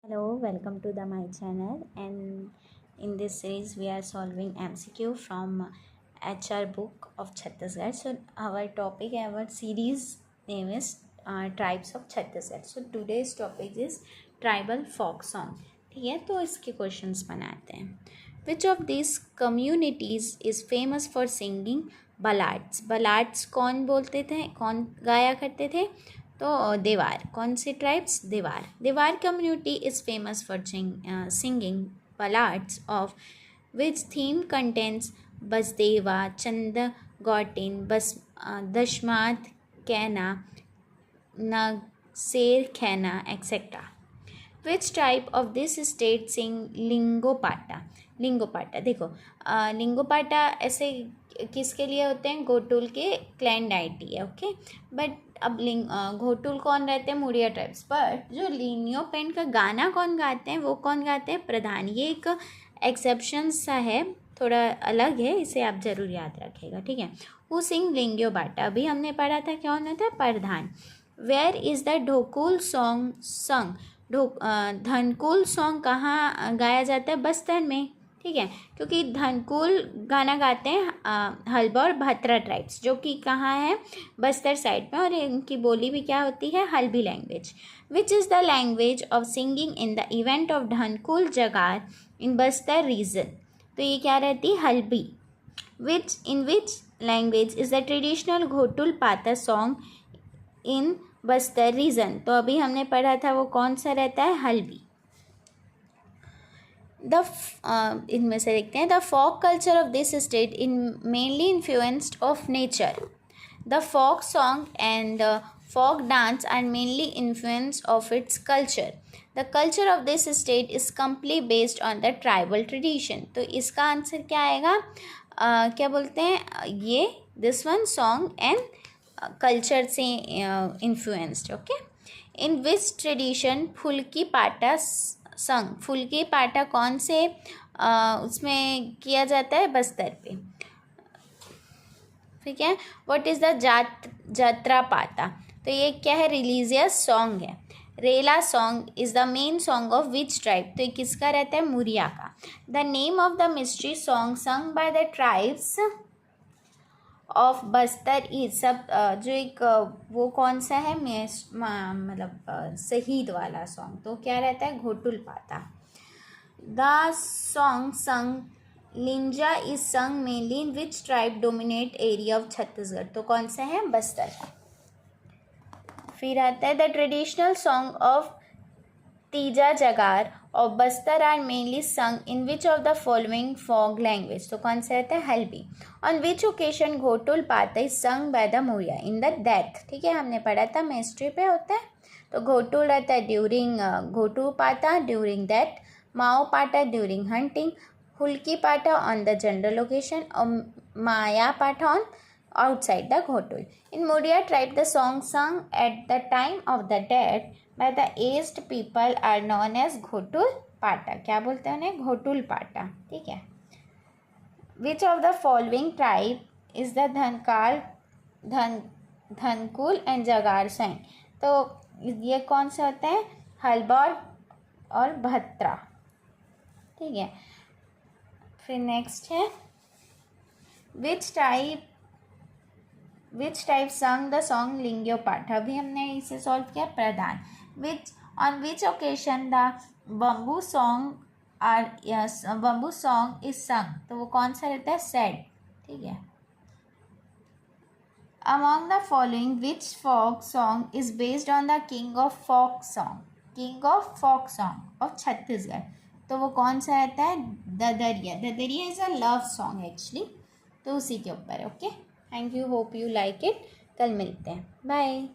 Hello, welcome to my channel, and in this series we are solving MCQ from HR book of Chhattisgarh. So our series name is Tribes of Chhattisgarh. So today's topic is tribal folk song. ठीक है, तो इसके questions बनाते हैं. Which of these communities is famous for singing ballads? Ballads कौन बोलते थे, कौन गाया करते थे? तो देवार. कौन से ट्राइब्स? देवार. देवार community is famous for singing ballads of which theme contains Basdeva, Chandagautin, Dashmat, Kaina, Nagser Khaina, etc. Which type of this state sing लिंगोपाटा? लिंगोपाटा देखो, लिंगोपाटा ऐसे किसके लिए होते हैं? घोटुल के क्लैन डाइटी है. ओके, बट अब घोटुल कौन रहते हैं? मुड़िया ट्राइब्स. बट जो लिनियो पेंट का गाना कौन गाते हैं, वो कौन गाते हैं? प्रधान. ये एक एक्सेप्शन सा है, थोड़ा अलग है, इसे आप ज़रूर याद रखिएगा. ठीक है. Who sing Lingopata? अभी हमने पढ़ा था कौन होता है? Pradhan. Where is the Dhokul song sung? Dhankul song कहाँ गाया जाता है? बस्तर में. ठीक है, क्योंकि धनकुल गाना गाते हैं हल्बा और भत्रा ट्राइब्स, जो कि कहाँ है? बस्तर साइड में, और इनकी बोली भी क्या होती है? Halbi language. Which is the language of singing in the event of Dhankul जगार इन बस्तर रीजन? तो ये क्या रहती है? Halbi. Which language is the traditional ghotul पाता सॉन्ग इन बस्तर रीजन? तो अभी हमने पढ़ा था वो कौन सा रहता है? हल्बी. इनमें से देखते हैं. The folk culture of this state in mainly influenced of nature. The folk song and folk dance are mainly influence of its culture. The culture of this state is completely based on the tribal tradition. तो इसका answer क्या आएगा? क्या बोलते हैं ये? This one song and culture से influenced. Okay. In which tradition फुल्की पाटा संग? फुल्की पाटा कौन से उसमें किया जाता है? बस्तर पे. ठीक है. व्हाट इज़ द जात्रा पाता? तो ये क्या है? रिलीजियस सॉन्ग है. रेला song is the main song of which tribe? तो ये किसका रहता है? मुरिया का. The name of the mystery song संग by the tribes of Bastar is. सब जो एक वो कौन सा है? मतलब शहीद वाला सॉन्ग. तो क्या रहता है? घोटुल पाता. The song sung Linja is sung mainly in which tribe dominate area of Chhattisgarh? तो कौन सा है? बस्तर. फिर आता है the traditional song of Teeja Jagar और Bastar are mainly sung in which of the following folk language? तो कौन सा रहता है? Halbi. On which occasion Ghotul पाता is sung by the Muria? In the death. ठीक है, हमने पढ़ा था मिस्ट्री पे होता है. तो घोटुल रहता है ड्यूरिंग घोटू पाता, ड्यूरिंग डेथ. माओ पाटा ड्यूरिंग हंटिंग. हुल्की पाटा ऑन द जनरल ओकेशन, और माया पाटा on outside the Ghotul. In Muria tribe, the song sung at the time of the dead by the aged people are known as Ghotul Pata. क्या बोलते हैं उन्हें? घोटुल पाटा. ठीक है. Which of the following tribe is the Dhankul and जगार sang? तो ये कौन सा होता है? हल्बा और भत्रा. ठीक है. फिर नेक्स्ट है which type sung the song Lingo Path? अभी हमने इसे सॉल्व किया. Pradhan. On which occasion the bamboo song is sung? तो वो कौन सा रहता है? सैड. ठीक है. Among the following which folk song is based on the king of folk song of Chhattisgarh? तो वो कौन सा रहता है? Dadariya. Dadariya is a love song actually, तो उसी के ऊपर है. Okay. Thank you. Hope you like it. कल मिलते हैं. बाय.